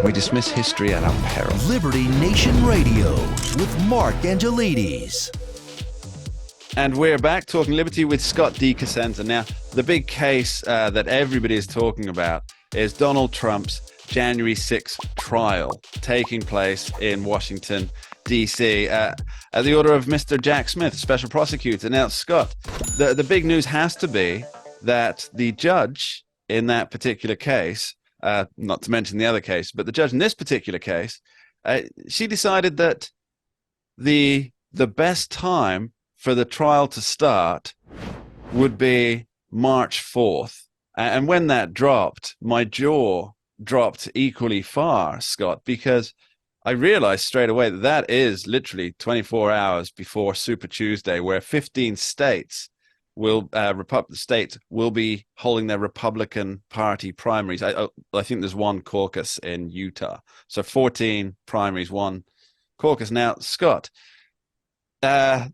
We dismiss history at our peril. Liberty Nation Radio with Mark Angelides. And we're back talking Liberty with Scott DeCasenta. Now, the big case that everybody is talking about is Donald Trump's January 6th trial taking place in Washington, D.C. At the order of Mr. Jack Smith, special prosecutor. Now, Scott, the big news has to be that the judge in that particular case, not to mention the other case, but the judge in this particular case, she decided that the best time for the trial to start would be March 4th. And when that dropped, my jaw dropped equally far, Scott, because I realized straight away that that is literally 24 hours before Super Tuesday, where 15 states will states will be holding their Republican Party primaries. I think there's one caucus in Utah. So 14 primaries, one caucus. Now, Scott, I'm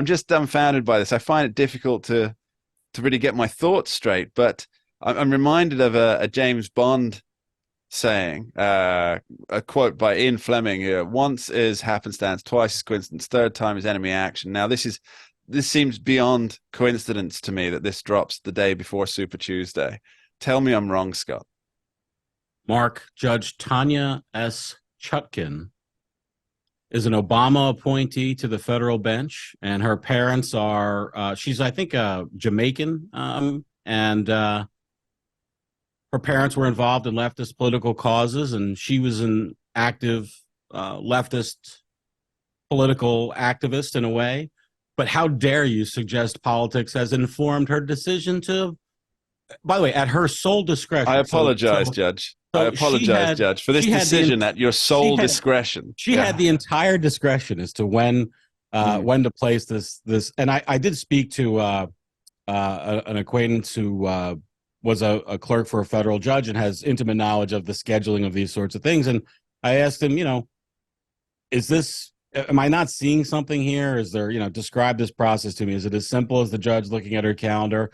just dumbfounded by this. I find it difficult to really get my thoughts straight, but I'm reminded of a James Bond saying, a quote by Ian Fleming here: "Once is happenstance, twice is coincidence, third time is enemy action." Now, this seems beyond coincidence to me that this drops the day before Super Tuesday. Tell me I'm wrong, Scott. Mark, Judge Tanya S. Chutkan is an Obama appointee to the federal bench, and her parents are, she's, I think, Jamaican, and her parents were involved in leftist political causes, and she was an active leftist political activist in a way. But how dare you suggest politics has informed her decision to, by the way, at her sole discretion. I apologize, Judge. I apologize, Judge, for this decision at your sole discretion. She had the entire discretion as to when to place this. And I did speak to an acquaintance who was a clerk for a federal judge and has intimate knowledge of the scheduling of these sorts of things. And I asked him, am I not seeing something here? Is there, describe this process to me. Is it as simple as the judge looking at her calendar?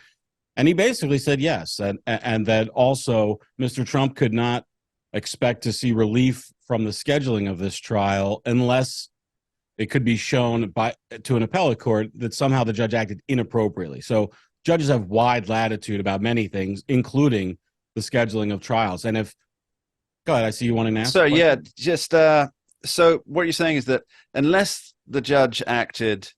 And he basically said yes, and that also Mr. Trump could not expect to see relief from the scheduling of this trial unless it could be shown to an appellate court that somehow the judge acted inappropriately. So judges have wide latitude about many things, including the scheduling of trials. And go ahead, I see you wanting to ask. So yeah, so what you're saying is that unless the judge acted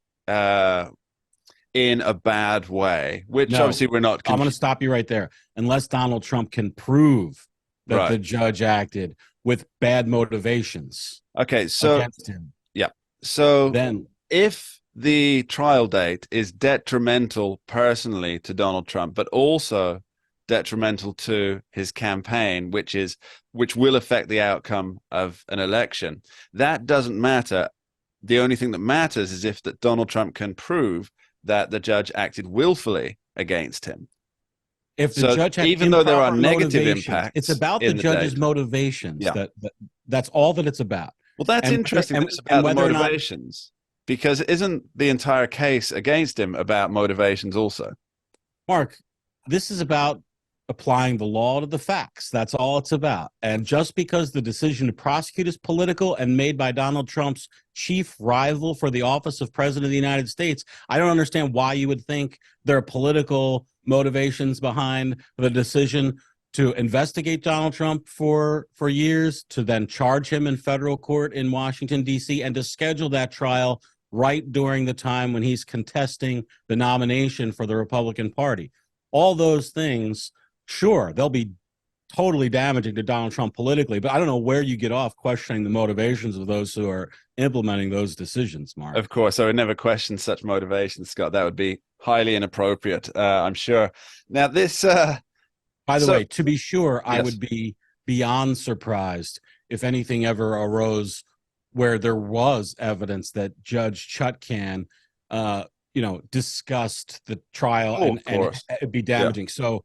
in a bad way, which obviously we're not. I'm going to stop you right there. Unless Donald Trump can prove that the judge acted with bad motivations. Okay, so against him. Yeah. So then, if the trial date is detrimental personally to Donald Trump, but also detrimental to his campaign, which will affect the outcome of an election, that doesn't matter. The only thing that matters is if that Donald Trump can prove that the judge acted willfully against him. If the judge had even though there are negative impacts, it's about the judge's motivations. Yeah. That's all that it's about. Well, that's interesting. It's about the motivations, because isn't the entire case against him about motivations also? Mark, this is about applying the law to the facts. That's all it's about. And just because the decision to prosecute is political and made by Donald Trump's chief rival for the office of president of the United States, I don't understand why you would think there are political motivations behind the decision to investigate Donald Trump for years, to then charge him in federal court in Washington, D.C., and to schedule that trial right during the time when he's contesting the nomination for the Republican Party. All those things, sure, they'll be totally damaging to Donald Trump politically, but I don't know where you get off questioning the motivations of those who are implementing those decisions, Mark. Of course, I would never question such motivations, Scott. That would be highly inappropriate, I'm sure. Now, this... By the way, to be sure, yes. I would be beyond surprised if anything ever arose where there was evidence that Judge Chutkan, discussed the trial and it'd be damaging. Yeah. So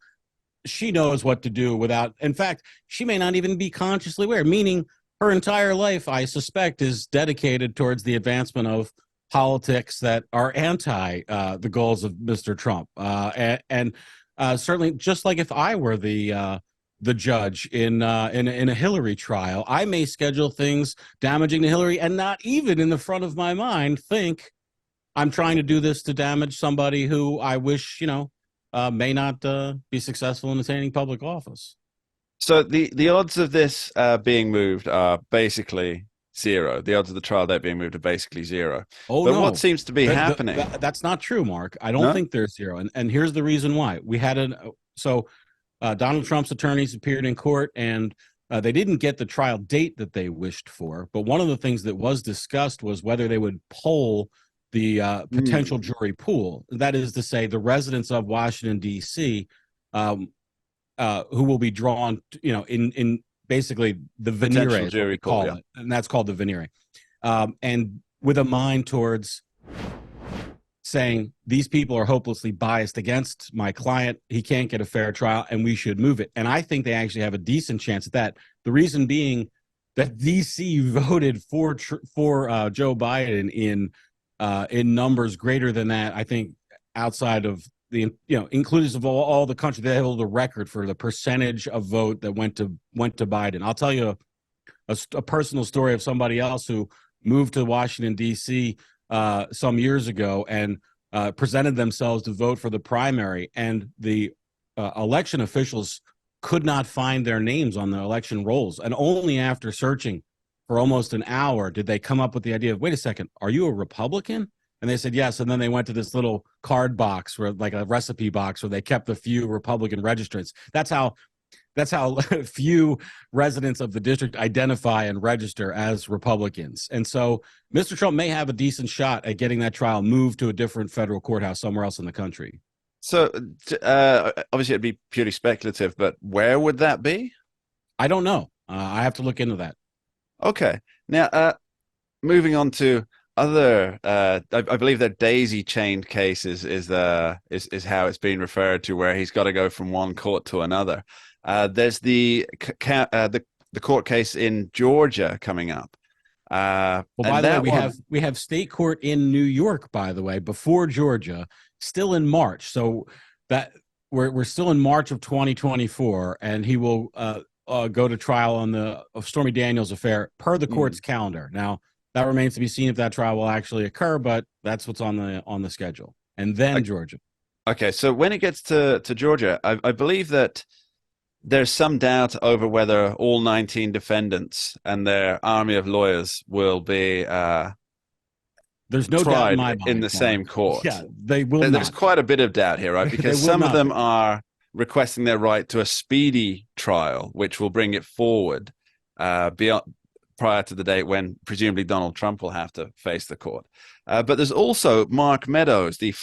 she knows what to do without, in fact, she may not even be consciously aware, meaning her entire life, I suspect, is dedicated towards the advancement of politics that are anti the goals of Mr. Trump. And certainly, just like if I were the the judge in a Hillary trial. I may schedule things damaging to Hillary and not even in the front of my mind think I'm trying to do this to damage somebody who I wish, may not be successful in attaining public office. So the odds of this being moved are basically zero. The odds of the trial date being moved are basically zero. Oh, But what no. seems to be happening? That's not true, Mark. I don't No? think there's zero. And here's the reason why. Donald Trump's attorneys appeared in court, and they didn't get the trial date that they wished for. But one of the things that was discussed was whether they would poll the potential jury pool. That is to say, the residents of Washington, D.C., who will be drawn, in basically the venire, Potential jury pool, call it, and that's called the venire, and with a mind towards saying these people are hopelessly biased against my client. He can't get a fair trial, and we should move it. And I think they actually have a decent chance at that. The reason being that D.C. voted for Joe Biden in numbers greater than that. I think outside of the inclusive of all the country, they hold the record for the percentage of vote that went to Biden. I'll tell you a personal story of somebody else who moved to Washington, D.C. Some years ago and presented themselves to vote for the primary, and the election officials could not find their names on the election rolls. And only after searching for almost an hour did they come up with the idea of, wait a second, are you a Republican? And they said yes. And then they went to this little card box, where like a recipe box, where they kept a few Republican registrants. That's how few residents of the district identify and register as Republicans. And so Mr. Trump may have a decent shot at getting that trial moved to a different federal courthouse somewhere else in the country. So obviously it'd be purely speculative, but where would that be? I don't know. I have to look into that. Okay. Now, moving on to other, I believe that daisy chained cases is how it's being referred to, where he's got to go from one court to another. There's the court case in Georgia coming up. Well, by the way, we have state court in New York, by the way, before Georgia, still in March. So that we're still in March of 2024, and he will go to trial on the Stormy Daniels affair per the court's calendar. Now, that remains to be seen if that trial will actually occur, but that's what's on the schedule. And then Georgia. Okay, so when it gets to Georgia, I believe that there's some doubt over whether all 19 defendants and their army of lawyers will be there's no doubt in my mind, in the same court. Yeah, they will. There's quite a bit of doubt here, right? Because some of them are requesting their right to a speedy trial, which will bring it forward prior to the date when presumably Donald Trump will have to face the court. But there's also Mark Meadows, the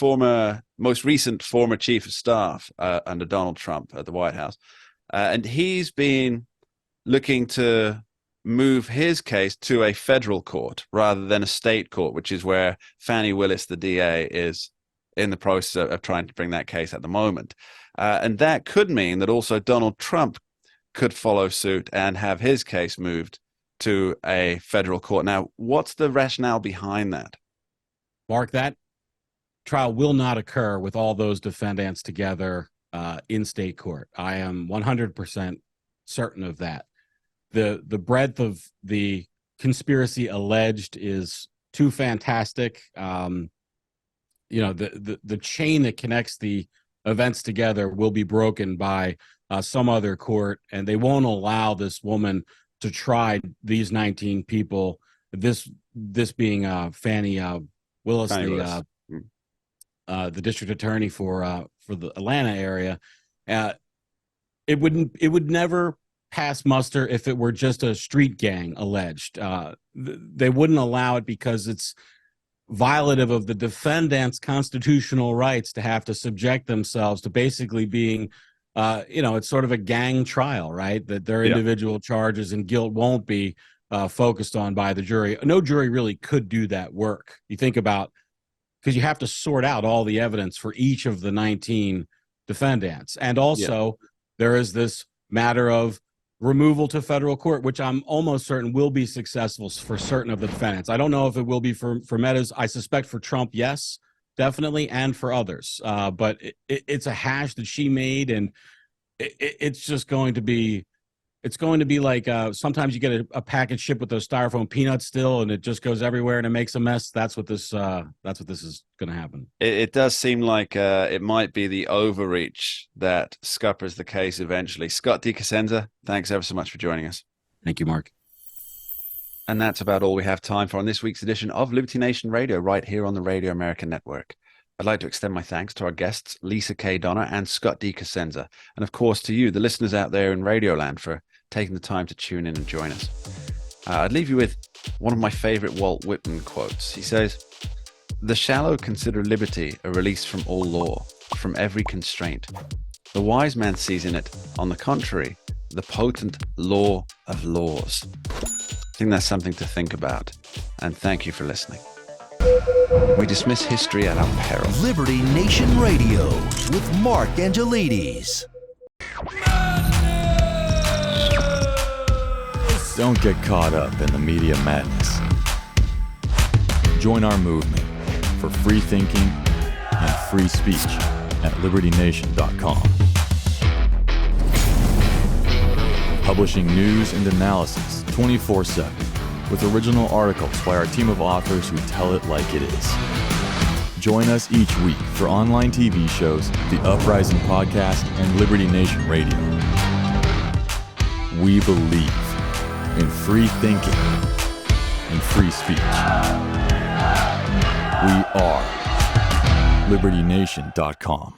most recent former chief of staff under Donald Trump at the White House. And he's been looking to move his case to a federal court rather than a state court, which is where Fani Willis, the DA, is in the process of trying to bring that case at the moment. And that could mean that also Donald Trump could follow suit and have his case moved to a federal court. Now, what's the rationale behind that? Mark, that trial will not occur with all those defendants together in state court. I am 100% certain of that. The breadth of the conspiracy alleged is too fantastic. The chain that connects the events together will be broken by some other court, and they won't allow this woman to try these 19 people. This being Fani Willis, the district attorney for the Atlanta area. It would never pass muster if it were just a street gang alleged. They wouldn't allow it because it's violative of the defendant's constitutional rights to have to subject themselves to basically being, it's sort of a gang trial, right? That their individual charges and guilt won't be focused on by the jury. No jury really could do that work. You think about, because you have to sort out all the evidence for each of the 19 defendants. And also there is this matter of removal to federal court, which I'm almost certain will be successful for certain of the defendants. I don't know if it will be for Meadows. I suspect for Trump, yes, definitely, and for others. But it's a hash that she made, and it's just going to be. It's going to be like sometimes you get a package shipped with those styrofoam peanuts still, and it just goes everywhere and it makes a mess. That's what this is going to happen. It does seem like it might be the overreach that scuppers the case eventually. Scott DeCosenza, thanks ever so much for joining us. Thank you, Mark. And that's about all we have time for on this week's edition of Liberty Nation Radio, right here on the Radio America Network. I'd like to extend my thanks to our guests, Lisa K. Donner and Scott DeCosenza, and of course to you, the listeners out there in Radioland, for taking the time to tune in and join us. I'd leave you with one of my favorite Walt Whitman quotes. He says, "The shallow consider liberty a release from all law, from every constraint. The wise man sees in it, on the contrary, the potent law of laws." I think that's something to think about. And thank you for listening. We dismiss history at our peril. Liberty Nation Radio with Mark Angelides. Don't get caught up in the media madness. Join our movement for free thinking and free speech at libertynation.com. Publishing news and analysis 24/7 with original articles by our team of authors who tell it like it is. Join us each week for online TV shows, The Uprising Podcast, and Liberty Nation Radio. We believe in free thinking and free speech. We are libertynation.com.